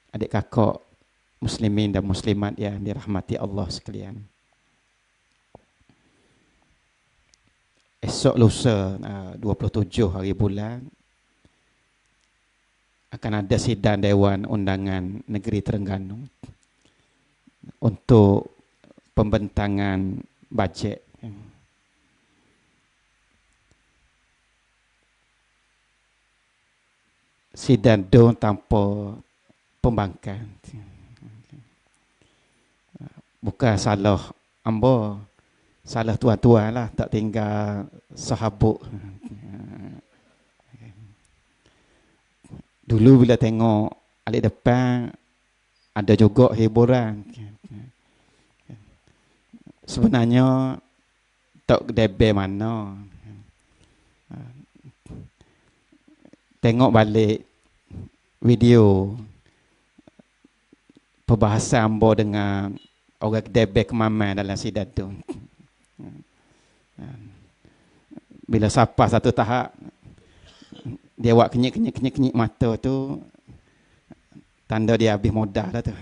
adik kakak muslimin dan muslimat yang dirahmati Allah sekalian. Esok lusa 27 hari bulan akan ada sidang Dewan Undangan Negeri Terengganu untuk pembentangan bajet. Sidang dong tanpa pembangkang. Bukan salah ambo, salah tuan-tuan lah tak tinggal sahabuk. Dulu bila tengok alik depan ada juga hiburan. Sebenarnya tak debe mana. Tengok balik video perbahasan ambo dengan orang debe kemaman dalam sidang tu. Bila sampai satu tahap dia buat kenyik mata tu, tanda dia habis modal dah tu.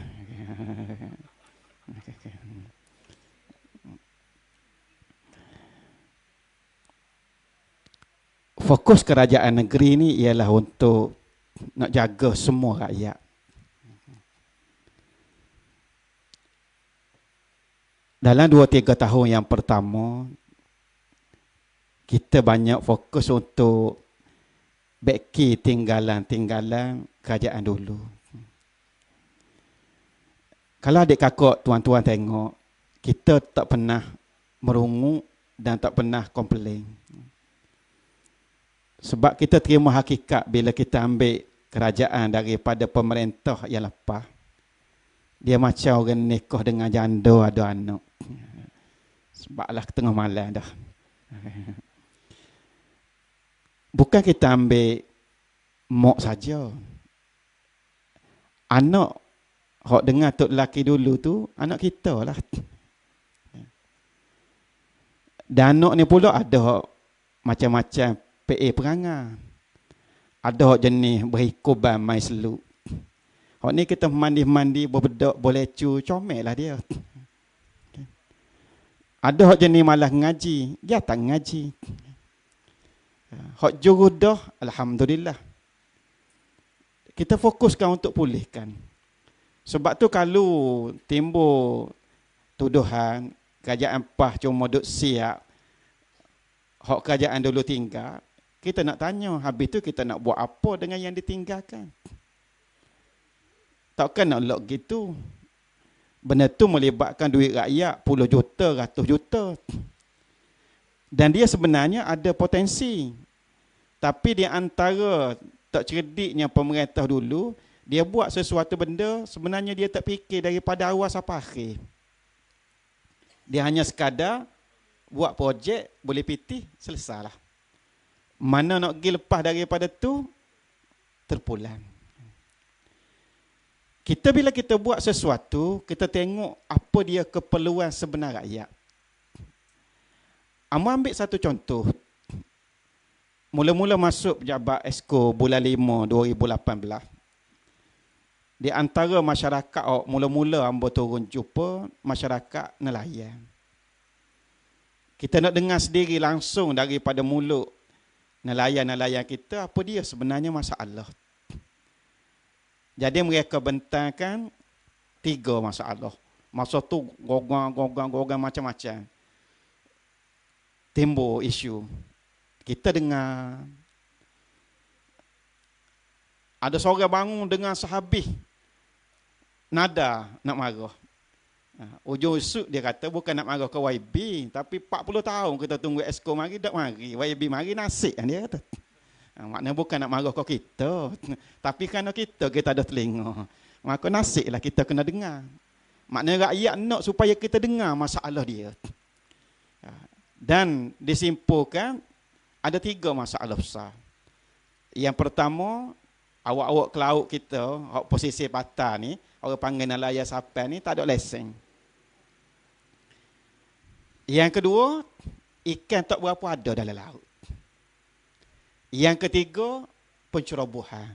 Fokus kerajaan negeri ni ialah untuk nak jaga semua rakyat. Dalam 2-3 tahun yang pertama, kita banyak fokus untuk beki tinggalan-tinggalan kerajaan dulu. Kalau adik kakak tuan-tuan tengok, kita tak pernah merungut dan tak pernah komplain. Sebab kita terima hakikat bila kita ambil kerajaan daripada pemerintah yang lepas. Dia macam orang nikah dengan janda ada anak. Sebablah tengah malam dah. Bukan kita ambil mok saja. Anak hok dengar tok lelaki dulu tu anak kita lah. Dan anak ni pula ada hok macam-macam PA perangai. Ada hok jenis berhikuban main seluk. Hok ni kita mandi-mandi berbedak boleh cu comel lah dia. Ada hok jenis malah ngaji, dia tak ngaji. Hok jurudah, alhamdulillah. Kita fokuskan untuk pulihkan. Sebab tu kalau timbul tuduhan kerajaan PAS cuma duk siap hok kerajaan dulu tinggal, kita nak tanya, habis tu kita nak buat apa dengan yang ditinggalkan? Takkan nak lock gitu. Benda tu melibatkan duit rakyat puluh juta, ratus juta. Dan dia sebenarnya ada potensi. Tapi di antara tak cerdiknya pemerintah dulu, dia buat sesuatu benda, sebenarnya dia tak fikir daripada awal sampai akhir. Dia hanya sekadar buat projek, boleh pitih, selesailah. Mana nak pergi lepas daripada tu, terpulang. Bila kita buat sesuatu, kita tengok apa dia keperluan sebenar rakyat. Ambil satu contoh. Mula-mula masuk pejabat Esko bulan 5 2018. Di antara masyarakat, mula-mula ambo turun jumpa masyarakat nelayan. Kita nak dengar sendiri langsung daripada mulut nelayan-nelayan kita apa dia sebenarnya masalah. Jadi mereka bentangkan 3 masalah. Masa tu gogang macam-macam. Timbul isu. Kita dengar. Ada seorang bangun dengan sehabis nada nak marah. Ujung esok dia kata bukan nak marah ke YB, tapi 40 tahun kita tunggu Esko mari tak mari. YB mari nasib dia kata. Maknanya bukan nak marah ke kita, tapi kerana kita ada telinga. Maka nasiblah kita kena dengar. Maknanya rakyat nak supaya kita dengar masalah dia. Dan disimpulkan ada 3 masalah besar. Yang pertama, awak-awak ke laut kita, posisi patah ni, orang panggil nelayan sapan ni tak ada lesen. Yang kedua, ikan tak berapa ada dalam laut. Yang ketiga, pencerobohan.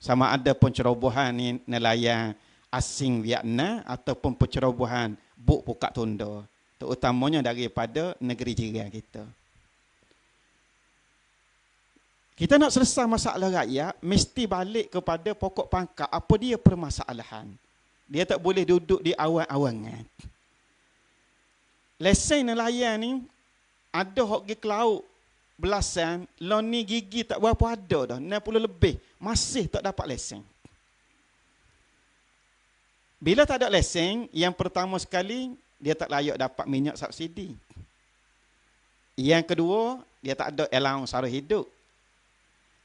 Sama ada pencerobohan ni nelayan asing Vietnam ataupun pencerobohan buk Pukak Tunda, terutamanya daripada negeri jiran kita. Kita nak selesai masalah rakyat, mesti balik kepada pokok pangkal apa dia permasalahan. Dia tak boleh duduk di awan-awangan. Lesen nelayan ni ada hok pergi ke laut belasan, lon ni gigi tak berapa ada dah, 60 lebih, masih tak dapat lesen. Bila tak ada lesen, yang pertama sekali, dia tak layak dapat minyak subsidi. Yang kedua, dia tak ada allowance sara hidup.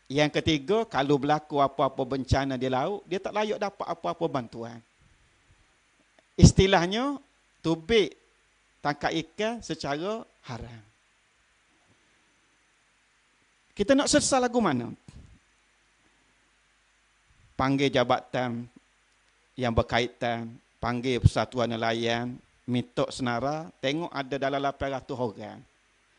Yang ketiga, kalau berlaku apa-apa bencana di laut, dia tak layak dapat apa-apa bantuan. Istilahnya, tubik tangkap ikan secara haram. Kita nak selesai lagu mana? Panggil jabatan yang berkaitan, panggil persatuan nelayan, minta senara, tengok ada dalam 800 orang.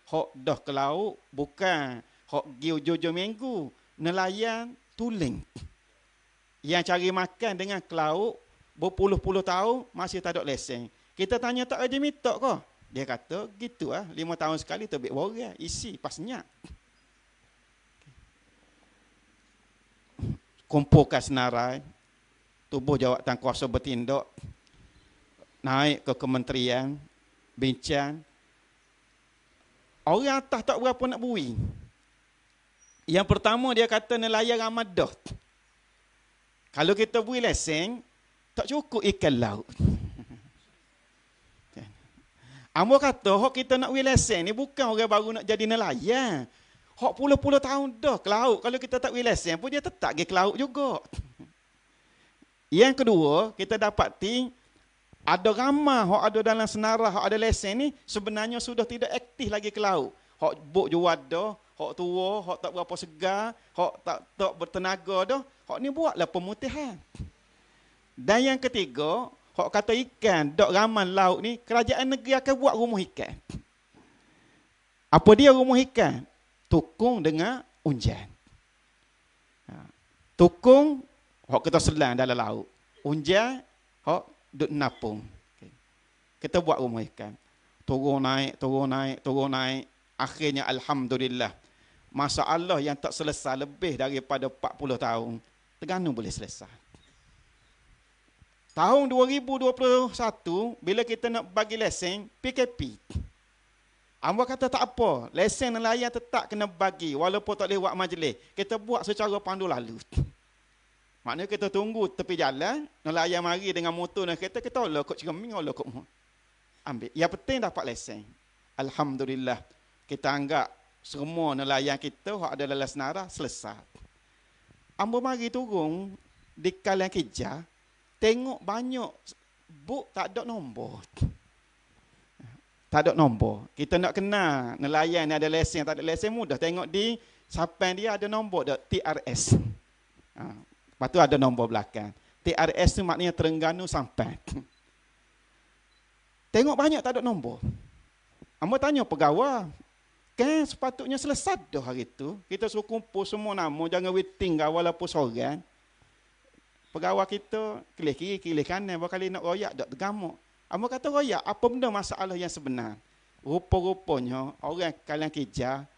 Hok dah ke laut, bukan hok pergi ujung-ujung minggu, nelayan tuling. Yang cari makan dengan ke laut, berpuluh-puluh tahun, masih tak ada lesen. Kita tanya tak ada minta ke? Dia kata, gitu 5 tahun sekali terbit borang, isi pasnya. Kumpulkan senarai, tubuh jawatan kuasa bertindak, naik ke kementerian, bincang. Orang atas tak berapa nak bui. Yang pertama dia kata nelayan Ramadah. Kalau kita bui lesen, tak cukup ikan laut. Ambo kata, hok kita nak bui lesen ni bukan orang baru nak jadi nelayan. Hok puluh-puluh tahun dah ke laut. Kalau kita tak bui lesen pun dia tetap pergi ke laut juga. Yang kedua, kita dapati ada ramai hok ada dalam senara, hok ada lesen ni sebenarnya sudah tidak aktif lagi ke laut. Hok buk juada, hok tua, hok tak berapa segar, hok tak bertenaga dah, hok ni buatlah pemutihan. Dan yang ketiga, hok kata ikan dok ramai laut ni, kerajaan negeri akan buat rumah ikan. Apa dia rumah ikan? Tukung dengan unjan. Tukung, hok kita selang dalam laut. Unjan, hok duk napung. Kita buat rumah ikan. Turun naik, turun naik, turun naik. Akhirnya Alhamdulillah. Masalah yang tak selesai lebih daripada 40 tahun. Terengganu boleh selesai. Tahun 2021, bila kita nak bagi lesen, PKP. Ambo kata tak apa, lesen nelayan tetap kena bagi walaupun tak lewat majlis. Kita buat secara pandu lalu. Maknanya kita tunggu tepi jalan, nelayan mari dengan motor dan kereta, kita olah kot cermin, olah kot ambil. Yang penting dapat lesen. Alhamdulillah. Kita anggap semua nelayan kita yang ada dalam senara selesai. Ambo mari turun di Kalian Kejar, tengok banyak buk tak ada nombor. Tak ada nombor. Kita nak kenal nelayan yang ada lesen, tak ada lesen mudah. Tengok di sapan dia ada nombor tak? TRS. Lepas tu ada nombor belakang. TRS tu maknanya Terengganu Sampan. Tengok banyak tak ada nombor. Ambo tanya pegawai. Kan sepatutnya selesai dah hari tu. Kita suruh kumpul semua nama. Jangan waiting walaupun seorang. Pegawai kita kelih kiri, kelih kanan. Berkali nak royak tak tergamuk. Ambo kata royak, apa benda masalah yang sebenar? Rupa-rupanya orang Kalian Kejar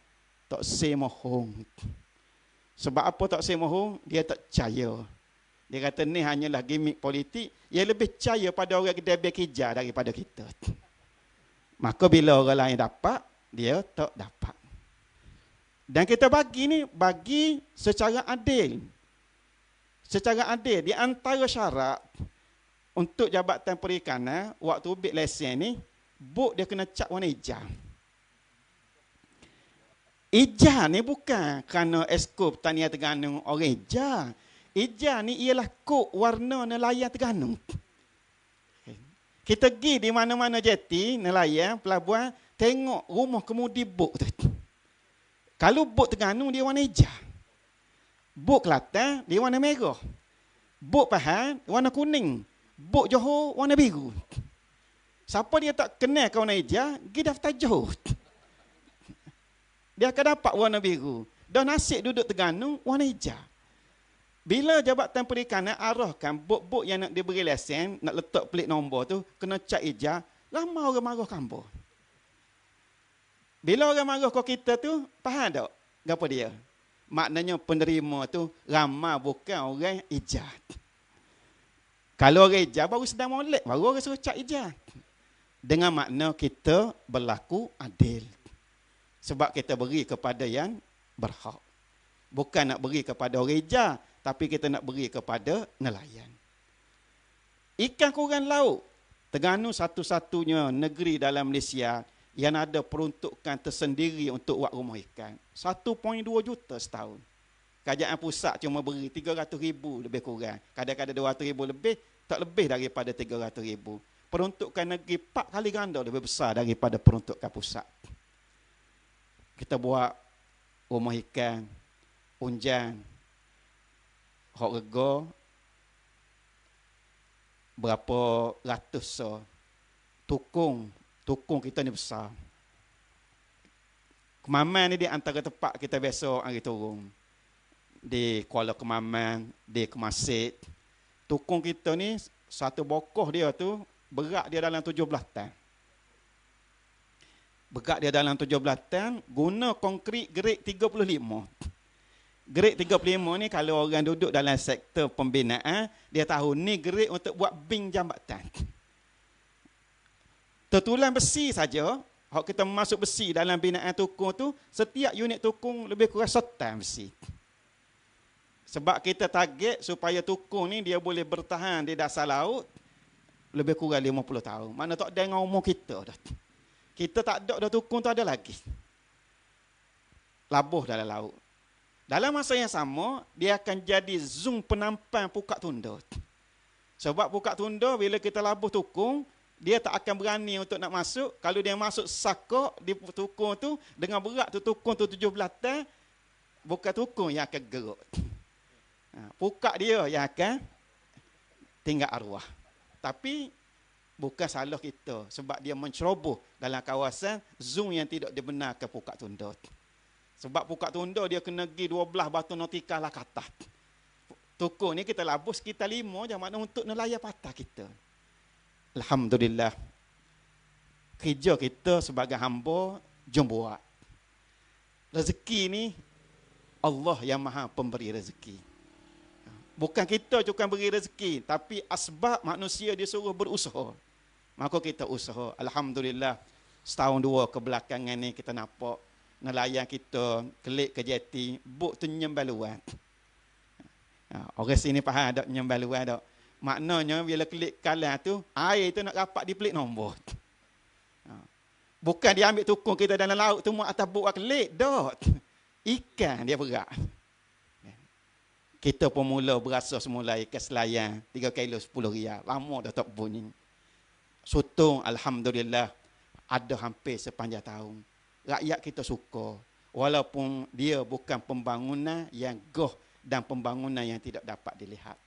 tak semohong. Sebab apa tak semohong? Dia tak percaya. Dia kata ni hanyalah gimmick politik. Dia lebih percaya pada orang kedai kejar daripada kita. Maka bila orang lain dapat, dia tak dapat. Dan kita bagi ni, bagi secara adil. Secara adil. Di antara syarat untuk Jabatan Perikanan, waktu bid lesen ni, buk dia kena cap warna hijau. Hijau ni bukan kerana Esko Pertanian Terengganu orang hijau. Hijau ni ialah kod warna nelayan Terengganu. Kita pergi di mana-mana jeti, nelayan, pelabuhan, tengok rumah kemudi buk tu. Kalau buk Terengganu dia warna hijau. Buk Kelantan dia warna merah. Buk Pahang warna kuning. Buk Johor warna biru. Siapa dia tak kenal warna hijau, pergi daftar Johor. Dia akan dapat warna biru. Dah nasib duduk Terengganu warna hijau. Bila Jabatan Perikanan arahkan bot-bot yang nak diberi lesen, nak letak pelik nombor tu, kena cat hijau, lama orang marah kampung. Bila orang marah kau kita tu, faham tak? Apa dia? Maknanya penerima tu ramai bukan orang hijau. Kalau orang hijau baru sedang molek, baru orang suruh cat hijau. Dengan makna kita berlaku adil. Sebab kita beri kepada yang berhak. Bukan nak beri kepada orang hijau, tapi kita nak beri kepada nelayan. Ikan koran laut, Terengganu satu-satunya negeri dalam Malaysia yang ada peruntukan tersendiri untuk buat rumah ikan. 1.2 juta setahun. Kerajaan pusat cuma beri 300,000 lebih kurang. Kadang-kadang 200,000 lebih, tak lebih daripada 300,000. Peruntukan negeri 4 kali ganda lebih besar daripada peruntukan pusat. Kita buat rumah ikan, unjan, hok rega, berapa ratus so. Tukung kita ni besar. Kemaman ni di antara tempat kita biasa hari turun. Di Kuala Kemaman, di Kemasit. Tukung kita ni, satu bokoh dia tu, berat dia dalam 17 tan. Berat dia dalam 17 tan, guna konkrit grade 35. Grade 35 ni kalau orang duduk dalam sektor pembinaan, dia tahu ni grade untuk buat bing jambatan. Tertulang besi saja, kalau kita masuk besi dalam binaan tukung tu, setiap unit tukung lebih kurang 1 tan besi. Sebab kita target supaya tukung ni dia boleh bertahan di dasar laut lebih kurang 50 tahun. Mana tak ada dengan umur kita dah. Kita tak ada dah tukung tu ada lagi. Labuh dalam laut. Dalam masa yang sama, dia akan jadi zoom penampan pukak tunda. Sebab pukak tunda bila kita labuh tukung, dia tak akan berani untuk nak masuk. Kalau dia masuk sakok di tukung tu, dengan berat tu tukung tu 17 tan, bukan tukung yang akan gerut. Pukak dia yang akan tinggal arwah. Tapi bukan salah kita sebab dia menceroboh dalam kawasan zoom yang tidak dibenarkan pukak tunda. Sebab pukak tunda dia kena pergi 12 batu nautikal lah ke atas. Tukung ni kita labuh sekitar 5 je, makna untuk nelayan patah kita. Alhamdulillah. Kerja kita sebagai hamba, jom buat. Rezeki ni Allah yang maha pemberi rezeki. Bukan kita cuma beri rezeki, tapi asbab manusia disuruh berusaha. Maka kita usaha. Alhamdulillah, setahun 2 kebelakangan ni kita nampak nelayan kita kelik ke jeti, buk tu nyembaluan. Orang sini faham tak nyembaluan tak? Maknanya bila kelik kalah tu, air tu nak rapat di pelik nombor. Bukan dia ambil tukung kita dalam laut tu, atas buk kelik, tak. Ikan dia berat. Kita pun mula berasa semula ikan selayan 3 kilo 10 riyal. Lama dah tak bunyi. Sotong alhamdulillah ada hampir sepanjang tahun. Rakyat kita suka. Walaupun dia bukan pembangunan yang goh dan pembangunan yang tidak dapat dilihat.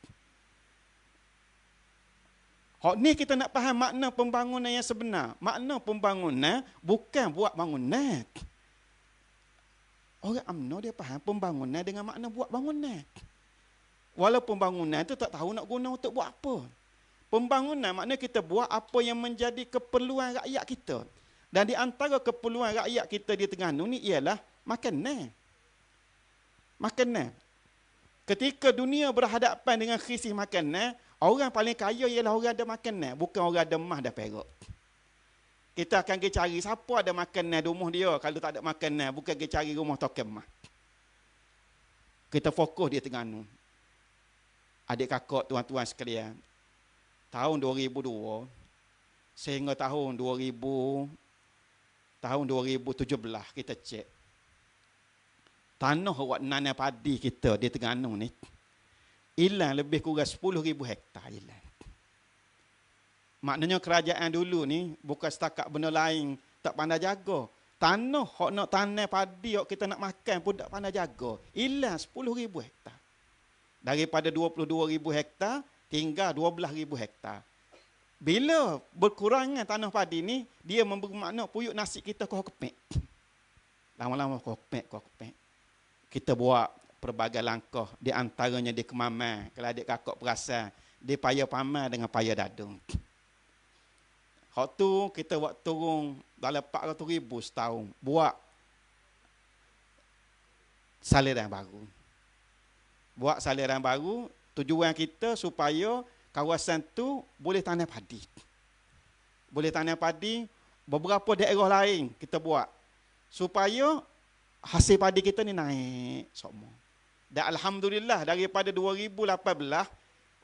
Hak ni kita nak faham makna pembangunan yang sebenar. Makna pembangunan bukan buat bangunan. Orang UMNO dia faham pembangunan dengan makna buat bangunan. Walaupun bangunan tu tak tahu nak guna untuk buat apa. Pembangunan makna kita buat apa yang menjadi keperluan rakyat kita. Dan di antara keperluan rakyat kita di Terengganu ni ialah makanan. Makanan. Ketika dunia berhadapan dengan krisis makanan, orang paling kaya ialah orang ada makanan, bukan orang ada emas dan perak. Kita akan pergi cari siapa ada makanan di rumah dia. Kalau tak ada makanan, bukan pergi cari rumah token emas. Kita fokus di Terengganu. Adik kakak, tuan-tuan sekalian, tahun 2002 sehingga tahun 2017 kita cek. Tanah awak nanam padi kita di Terengganu ni hilang lebih kurang 10,000 hektar hilang. Maknanya kerajaan dulu ni bukan setakat benda lain tak pandai jaga. Tanah hak nak tanam padi hak kita nak makan pun tak pandai jaga. Hilang 10,000 hektar. Daripada 22,000 hektar tinggal 12,000 hektar. Bila berkurangan tanah padi ni, dia memberi makna puyuk nasi kita kau kepek. Lama-lama kau kepek. Kita buat pelbagai langkah. Di antaranya di kemaman. Kalau adik kakak perasan, dia payah paman dengan payah dadung. Hak tu kita buat turun dalam 400,000 setahun. Buat saliran baru. Buat saliran baru, tujuan kita supaya kawasan tu boleh tanam padi. Boleh tanam padi, beberapa daerah lain kita buat. Supaya hasil padi kita ni naik semua. Dan Alhamdulillah daripada 2018,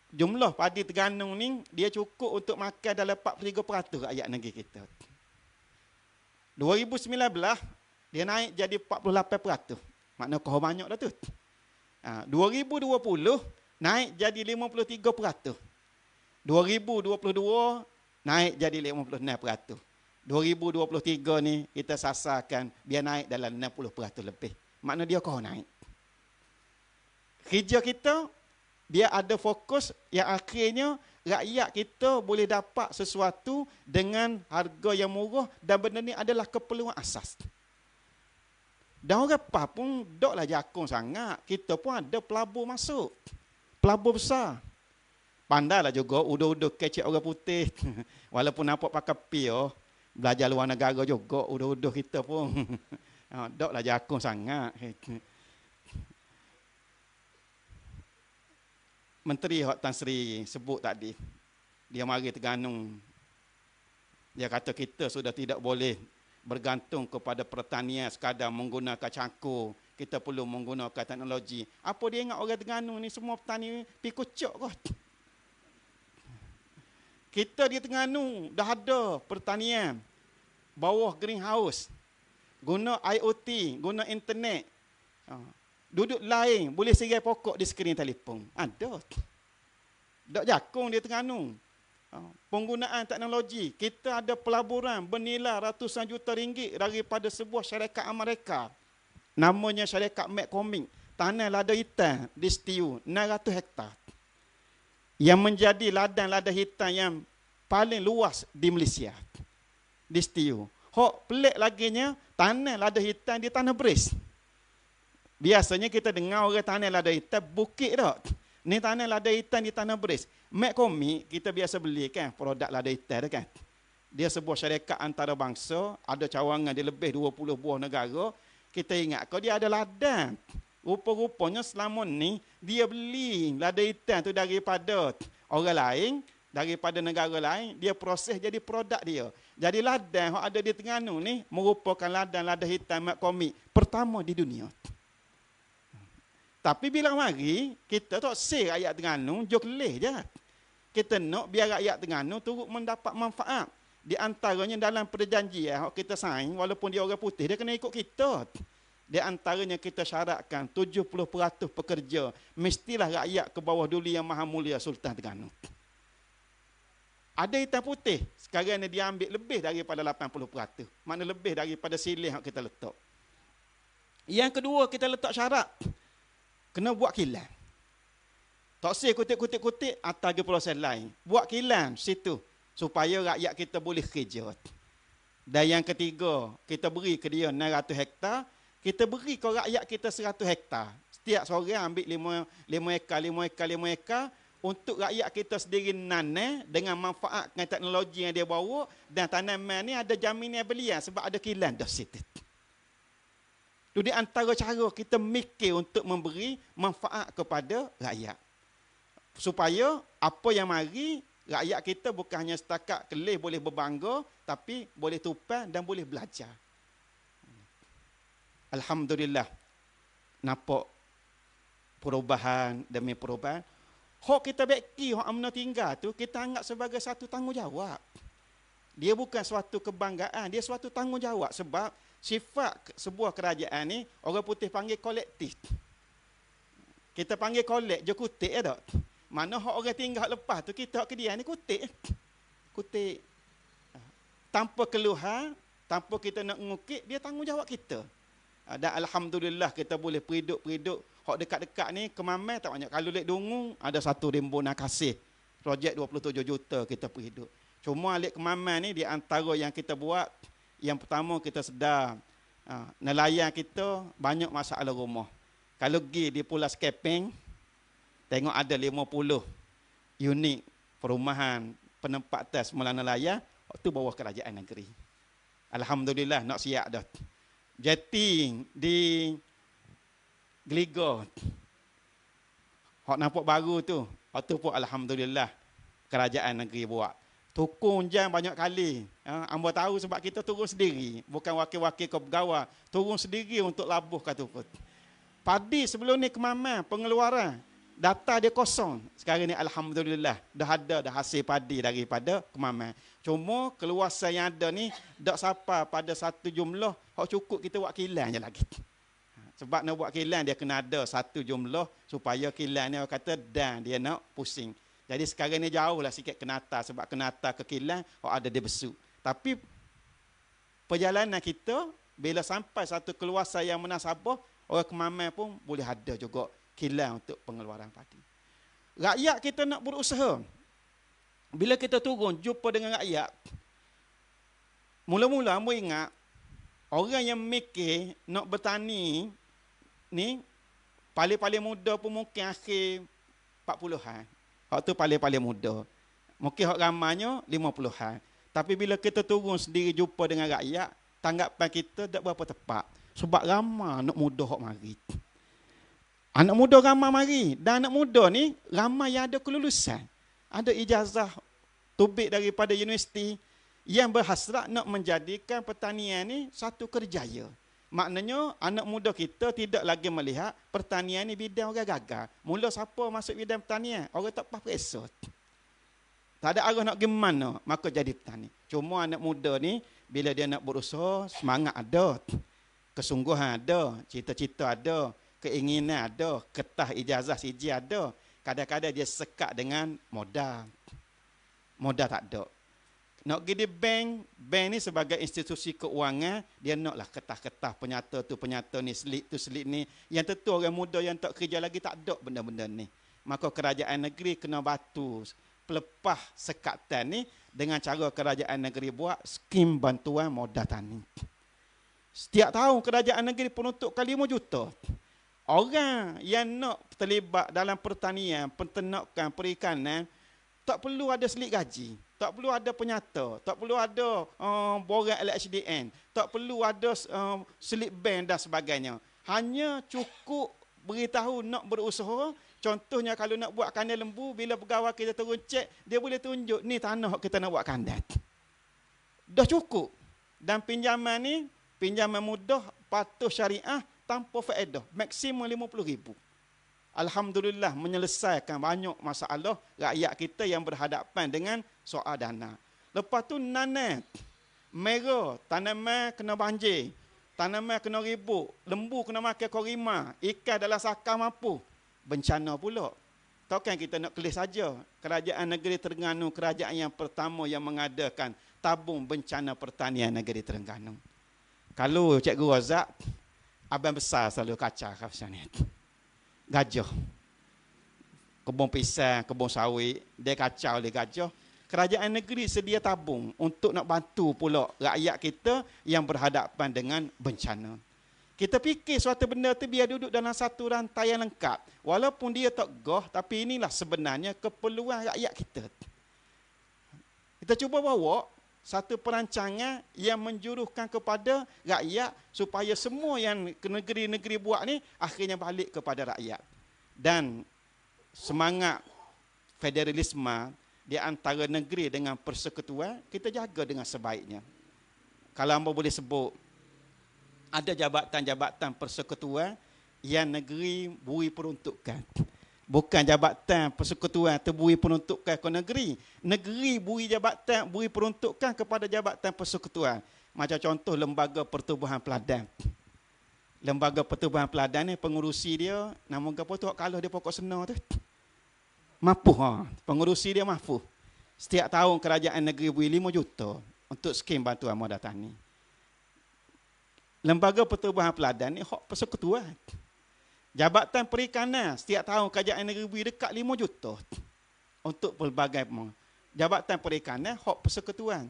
jumlah padi Terengganu ni dia cukup untuk makan dalam 43% rakyat negeri kita. 2019 dia naik jadi 48%. Maknanya kau banyak dah tu. 2020 naik jadi 53%. 2022 naik jadi 56%. 2023 ni kita sasarkan biar naik dalam 60% lebih. Maknanya dia kau naik. Kerja kita dia ada fokus yang akhirnya rakyat kita boleh dapat sesuatu dengan harga yang murah dan benda ni adalah keperluan asas. Dan orang apa pun doklah jakung sangat. Kita pun ada pelabur masuk. Pelabur besar. Pandailah juga udah-udah kecek orang putih. Walaupun nampak pakai pio, belajar luar negara juga udah-udah kita pun. Doklah jakung sangat. Menteri Hak Tan Sri sebut tadi, dia mari Terengganu. Dia kata kita sudah tidak boleh bergantung kepada pertanian sekadar menggunakan cangkul. Kita perlu menggunakan teknologi. Apa dia ingat orang Terengganu ni semua petani pi kucuk kot. Kita di Terengganu dah ada pertanian bawah greenhouse. Guna IoT, guna internet. Duduk lain, boleh serai pokok di skrin telefon. Ada. Tak jakung di Terengganu. Penggunaan teknologi. Kita ada pelaburan bernilai ratusan juta ringgit daripada sebuah syarikat Amerika. Namanya syarikat McCormick. Tanah lada hitam di Setiu, 600 hektar. Yang menjadi ladang lada hitam yang paling luas di Malaysia. Di Setiu. Hok pelik laginya, tanah lada hitam di Tanah Beris. Biasanya kita dengar orang tanah lada hitam bukit tak. Ni tanah lada hitam di Tanah Beris. McCormick kita biasa beli kan produk lada hitam kan. Dia sebuah syarikat antarabangsa, ada cawangan di lebih 20 buah negara. Kita ingat kalau dia ada ladang. Rupa-rupanya selama ni dia beli lada hitam tu daripada orang lain, daripada negara lain, dia proses jadi produk dia. Jadi ladang yang ada di Terengganu ni merupakan ladang lada hitam McCormick pertama di dunia. Tapi bila mari, kita tak say rakyat Terengganu, jok leh je. Kita nak biar rakyat Terengganu turut mendapat manfaat. Di antaranya dalam perjanjian kita sign, walaupun dia orang putih, dia kena ikut kita. Di antaranya kita syaratkan 70% pekerja, mestilah rakyat ke bawah duli yang maha mulia Sultan Terengganu. Ada hitam putih, sekarang ni dia ambil lebih daripada 80%. Makna lebih daripada silih yang kita letak. Yang kedua, kita letak syarat. Kena buat kilang. Tak sih kutip-kutip atas ke proses lain. Buat kilang situ supaya rakyat kita boleh kerja. Dan yang ketiga, kita beri ke dia 600 hektar, kita beri ke rakyat kita 100 hektar. Setiap seorang ambil 5 ekar untuk rakyat kita sendiri nanam dengan manfaatkan teknologi yang dia bawa, dan tanaman ni ada jaminan belian sebab ada kilang dah situ. Itu di antara cara kita mikir untuk memberi manfaat kepada rakyat. Supaya apa yang mari, rakyat kita bukan hanya setakat kelih boleh berbangga, tapi boleh tupan dan boleh belajar. Alhamdulillah. Nampak perubahan demi perubahan. Hak kita beki, hak amna tinggal tu, kita anggap sebagai satu tanggungjawab. Dia bukan suatu kebanggaan, dia suatu tanggungjawab. Sebab sifat sebuah kerajaan ni, orang putih panggil kolektif. Kita panggil kolek je kutik ya tak? Mana hak orang tinggal lepas tu, kita hak kedian ni kutik. Kutik. Tanpa keluhan, tanpa kita nak ngukit, dia tanggungjawab kita. Dan Alhamdulillah kita boleh periduk-periduk. Hak dekat-dekat ni, Kemamai tak banyak. Kalau Lek Dungu, ada satu rimbunan kasih. Projek 27 juta kita periduk. Cuma Lek Kemamai ni, di antara yang kita buat, yang pertama kita sedar nelayan kita banyak masalah rumah. Kalau pergi di Pulau Skeping, tengok ada 50 unit perumahan penempatan semula nelayan, waktu bawah kerajaan negeri. Alhamdulillah, nak siap dah. Jetting di Geligo, hak nampak baru tu, waktu pun Alhamdulillah, kerajaan negeri buat. Tukung jam banyak kali. Amba tahu sebab kita turun sendiri. Bukan wakil-wakil ke pegawai. Turun sendiri untuk labuh kata pun. Padi sebelum ni kemamam, pengeluaran. Data dia kosong. Sekarang ni Alhamdulillah. Dah ada hasil padi daripada kemamam. Cuma keluasan yang ada ni, tak sampai pada satu jumlah, hak cukup kita buat kilang je lagi. Sebab nak buat kilang, dia kena ada satu jumlah supaya kilang ni kata dan dia nak pusing. Jadi sekarang ni jauh lah sikit kenata. Sebab kenata ke kilang, ada dia besuk. Tapi perjalanan kita, bila sampai satu keluasan yang menasabah, orang kemamai pun boleh ada juga kilang untuk pengeluaran padi. Rakyat kita nak berusaha. Bila kita turun, jumpa dengan rakyat, mula-mula kamu ingat, orang yang mikir nak bertani, ni, paling-paling muda pun mungkin akhir 40-an. Hak tu paling-paling muda. Mungkin hak ramanya 50-an. Tapi bila kita turun sendiri jumpa dengan rakyat, tanggapan kita tak berapa tepat. Sebab ramai anak muda hak mari. Anak muda ramai mari. Dan anak muda ni ramai yang ada kelulusan. Ada ijazah tubik daripada universiti yang berhasrat nak menjadikan pertanian ni satu kerjaya. Maknanya anak muda kita tidak lagi melihat pertanian ni bidang orang gagal. Mula siapa masuk bidang pertanian? Orang tak apa presot. Tak ada arah nak pergi mana, maka jadi petani. Cuma anak muda ni bila dia nak berusaha, semangat ada, kesungguhan ada, cita-cita ada, keinginan ada, ketah ijazah siji ada. Kadang-kadang dia sekat dengan modal. Modal tak ada. Nak pergi di bank ni sebagai institusi keuangan, dia naklah ketah-ketah penyata tu penyata ni, selit tu selit ni. Yang tentu orang muda yang tak kerja lagi tak ada benda-benda ni. Maka kerajaan negeri kena batu pelepah sekatan ni dengan cara kerajaan negeri buat skim bantuan modal tani. Setiap tahun kerajaan negeri peruntukkan 5 juta. Orang yang nak terlibat dalam pertanian, peternakan, perikanan, tak perlu ada selit gaji. Tak perlu ada penyata, tak perlu ada borang LHDN, tak perlu ada slip bank dan sebagainya. Hanya cukup beritahu nak berusaha. Contohnya kalau nak buat kandang lembu, bila pegawai kita turun cek, dia boleh tunjuk, ni tanah kita nak buat kandang. Dah cukup. Dan pinjaman ni, pinjaman mudah, patuh syariah, tanpa faedah. Maksimum 50,000. Alhamdulillah menyelesaikan banyak masalah rakyat kita yang berhadapan dengan soal dana. Lepas tu nanas, merah, tanaman kena banjir, tanaman kena ribut, lembu kena makan korima, ikan dalam sakar mampu. Bencana pula. Takkan kita nak kelis saja. Kerajaan negeri Terengganu, kerajaan yang pertama yang mengadakan tabung bencana pertanian negeri Terengganu. Kalau Cikgu Razak, abang besar selalu kacau macam ni. Gajah. Kebun pisang, kebun sawit, dia kacau oleh gajah. Kerajaan negeri sedia tabung untuk nak bantu pula rakyat kita yang berhadapan dengan bencana. Kita fikir suatu benda tu biar duduk dalam satu rantai yang lengkap. Walaupun dia tak gah, tapi inilah sebenarnya keperluan rakyat kita. Kita cuba bawa satu perancangan yang menjuruhkan kepada rakyat supaya semua yang negeri-negeri buat ni akhirnya balik kepada rakyat. Dan semangat federalisme di antara negeri dengan persekutuan kita jaga dengan sebaiknya. Kalau hamba boleh sebut, ada jabatan-jabatan persekutuan yang negeri beri peruntukan. Bukan jabatan persekutuan terbui peruntukan ke negeri. Negeri beri jabatan, beri peruntukan kepada jabatan persekutuan. Macam contoh Lembaga Pertubuhan Peladang. Lembaga Pertubuhan Peladang ni pengurusi dia, nama apa tu, kalau dia pokok senar tu. Mafuh. Pengurusi dia mafuh. Setiap tahun kerajaan negeri beri 5 juta untuk skim bantuan modal tani. Lembaga Pertubuhan Peladang ni hak persekutuan. Jabatan Perikanan setiap tahun kerajaan negeri beri dekat 5 juta untuk pelbagai jabatan perikanan hak persekutuan.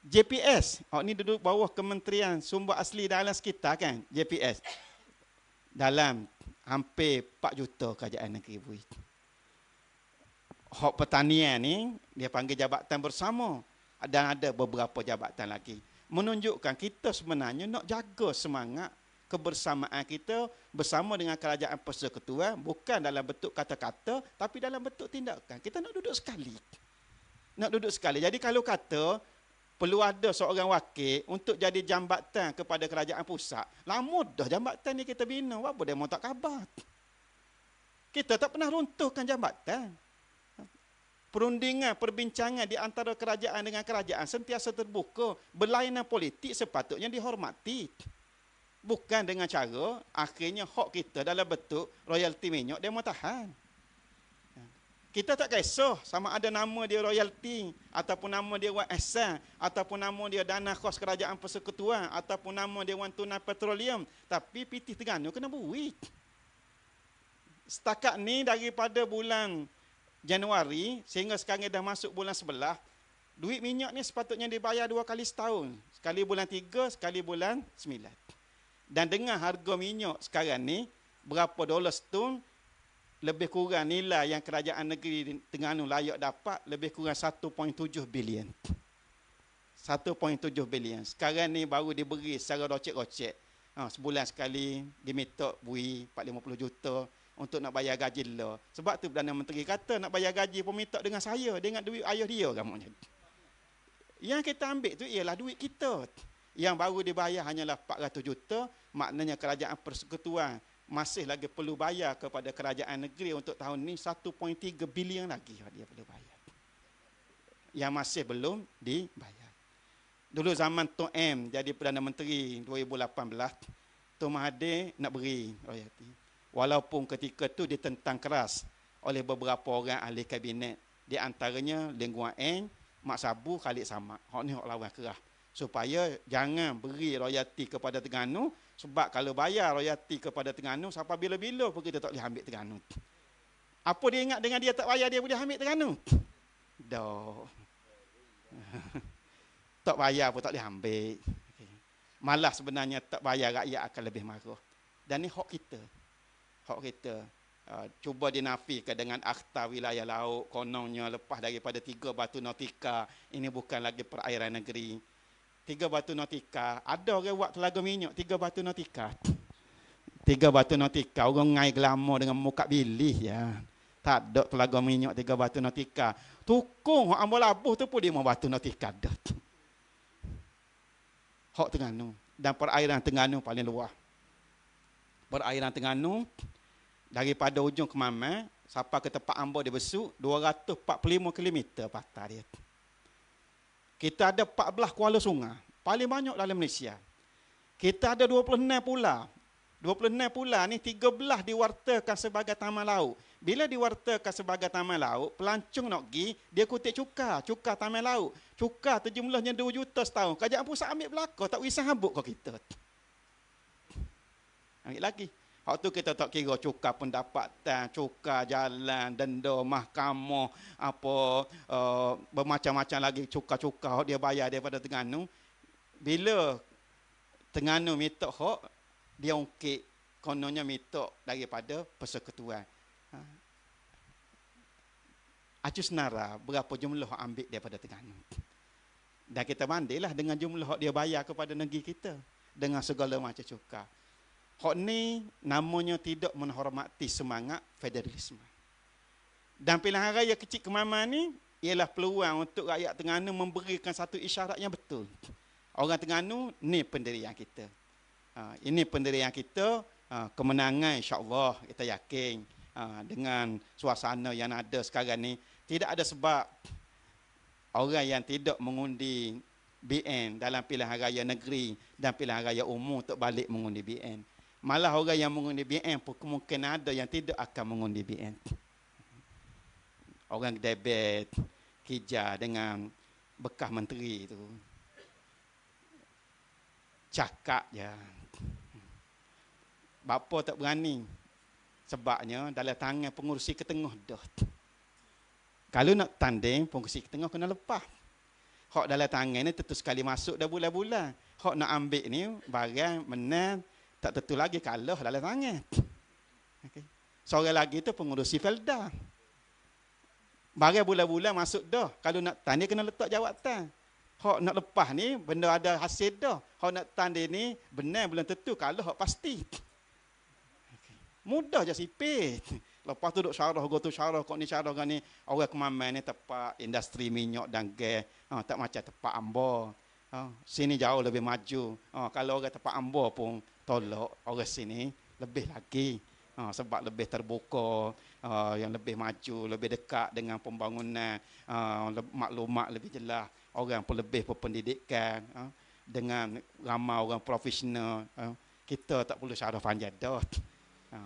JPS, hak ni duduk bawah Kementerian Sumber Asli Dalam Sekitar kan, JPS. Dalam Hampir 4 juta kerajaan negeri bui. Hak pertanian ni dia panggil jabatan bersama dan ada beberapa jabatan lagi. Menunjukkan kita sebenarnya nak jaga semangat kebersamaan kita bersama dengan kerajaan persekutuan, bukan dalam bentuk kata-kata tapi dalam bentuk tindakan. Kita nak duduk sekali. Nak duduk sekali. Jadi kalau kata perlu ada seorang wakil untuk jadi jambatan kepada kerajaan pusat, lama dah jambatan ni kita bina, apa dia mau tak khabar. Kita tak pernah runtuhkan jambatan. Perundingan, perbincangan di antara kerajaan dengan kerajaan sentiasa terbuka. Berlainan politik sepatutnya dihormati. Bukan dengan cara akhirnya hak kita dalam bentuk royalti minyak dia mau tahan. Kita tak kisah sama ada nama dia royalti ataupun nama dia wan asal ataupun nama dia dana kos kerajaan persekutuan ataupun nama dia wan tunai petroleum, tapi PT Terengganu kena buik. Setakat ni daripada bulan Januari sehingga sekarang dah masuk bulan 11, duit minyak ni sepatutnya dibayar 2 kali setahun. Sekali bulan 3, sekali bulan 9. Dan dengan harga minyak sekarang ni, berapa dolar setun, lebih kurang nilai yang kerajaan negeri Terengganu layak dapat, lebih kurang 1.7 bilion. 1.7 bilion. Sekarang ni baru diberi secara rocek-rocek. Sebulan sekali, diminta bui 450 juta untuk nak bayar gaji lo. Sebab tu Perdana Menteri kata nak bayar gaji pun minta dengan saya, dengan duit ayah dia ramanya. Yang kita ambil tu ialah duit kita. Yang baru dibayar hanyalah 400 juta, maknanya kerajaan persekutuan masih lagi perlu bayar kepada kerajaan negeri untuk tahun ni 1.3 bilion lagi dia perlu bayar. Yang masih belum dibayar. Dulu zaman Tun M jadi Perdana Menteri 2018, Tun Mahathir nak beri royalti. Walaupun ketika tu ditentang keras oleh beberapa orang ahli kabinet, di antaranya Ling Guan Eng, Mak Sabu, Khalid Samad. Hak ni hak lawan keras. Supaya jangan beri royalti kepada Terengganu, sebab kalau bayar royalti kepada Terengganu, sampai bila-bila pun kita tak boleh ambil Terengganu. Apa dia ingat dengan dia tak bayar dia boleh ambil Terengganu? Dah. Tak bayar pun tak boleh ambil. Malah sebenarnya tak bayar rakyat akan lebih marah. Dan ni hak kita. Hak kita. Cuba dinafikan dengan Akta Wilayah Laut, kononnya lepas daripada 3 batu nautika, ini bukan lagi perairan negeri. 3 batu nautika, ada orang buat telaga minyak 3 batu nautika. 3 batu nautika, orang ngai glamour dengan muka bilih ya. Tak ada telaga minyak 3 batu nautika. Tukung hak ambol labuh tu pun 5 batu nautika dah. Hak Terengganu, dan perairan Terengganu paling luas. Perairan Terengganu daripada ujung ke Mamai sampai ke tempat Ambo dia besuk 245 km patah dia. Kita ada 14 kuala sungai, paling banyak dalam Malaysia. Kita ada 26 pula. 26 pula ni 13 diwartakan sebagai taman laut. Bila diwartakan sebagai taman laut, pelancong nak pergi, dia kutip cukai taman laut. Cukai tu jumlahnya 2 juta setahun. Kerajaan pusat ambil belakang, tak wisah habuk ke kita. Ambil lagi. Waktu kita tak kira cukai pendapatan, cukai jalan, denda, mahkamah, apa bermacam-macam lagi cukai-cukai dia bayar daripada Terengganu. Bila Terengganu minta hak, dia ungkit kononnya minta daripada persekutuan. Acu senara berapa jumlah hak ambil daripada Terengganu. Dan kita bandinglah dengan jumlah hak dia bayar kepada negeri kita dengan segala macam cukai. Hak ni namanya tidak menghormati semangat federalisme. Dan pilihan raya kecil Kemaman ni ialah peluang untuk rakyat Terengganu memberikan satu isyarat yang betul. Orang Terengganu, ni pendirian kita. Ini pendirian kita, kemenangan insya-Allah kita yakin dengan suasana yang ada sekarang ni. Tidak ada sebab orang yang tidak mengundi BN dalam pilihan raya negeri dan pilihan raya umum untuk balik mengundi BN. Malah orang yang mengundi BN pun kemungkinan ada yang tidak akan mengundi BN. Orang debet, Kija dengan bekas menteri itu. Cakap je. Bapa tak berani. Sebabnya dalam tangan pengurusi ketengah dah. Kalau nak tanding, pengurusi ketengah kena lepas. Hak dalam tangan ni tentu sekali masuk dah bulan-bulan. Hak nak ambil ni barang menang tak tentu lagi kalah dalam tangan. Okay. Seorang lagi tu pengurusi Felda. Barang bulan-bulan masuk dah. Kalau nak tan dia kena letak jawatan. Hak nak lepas ni benda ada hasil dah. Hak nak tan dia ni benar belum tentu, kalau hak pasti. Okay. Mudah je sipit. Lepas tu duk syarah go tu syarah kok ni syarah kan ni orang Kemaman ni tempat industri minyak dan gas. Tak macam tempat Ambo. Sini jauh lebih maju. Kalau orang tempat Ambo pun tolak, orang sini lebih lagi. Sebab lebih terbuka, yang lebih maju, lebih dekat dengan pembangunan, maklumat lebih jelas, orang pun lebih berpendidikan, dengan ramai orang profesional. Kita tak perlu syarah panjang dah.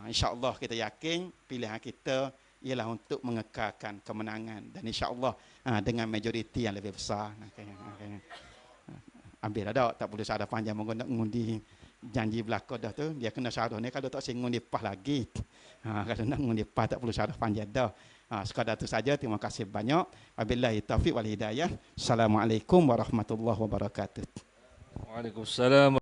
InsyaAllah kita yakin pilihan kita ialah untuk mengekalkan kemenangan, dan insyaAllah dengan majoriti yang lebih besar. Ambil dah, tak perlu syarah panjang mengundi janji belaka dah tu. Dia kena syarah ni, kalau tak singgung dia pah lagi. Kalau nak ngundi pah tak perlu syarah panjang dah. Sekadar tu saja. Terima kasih banyak. Wabillahi taufiq wal hidayah. Assalamualaikum warahmatullahi wabarakatuh. Waalaikumsalam.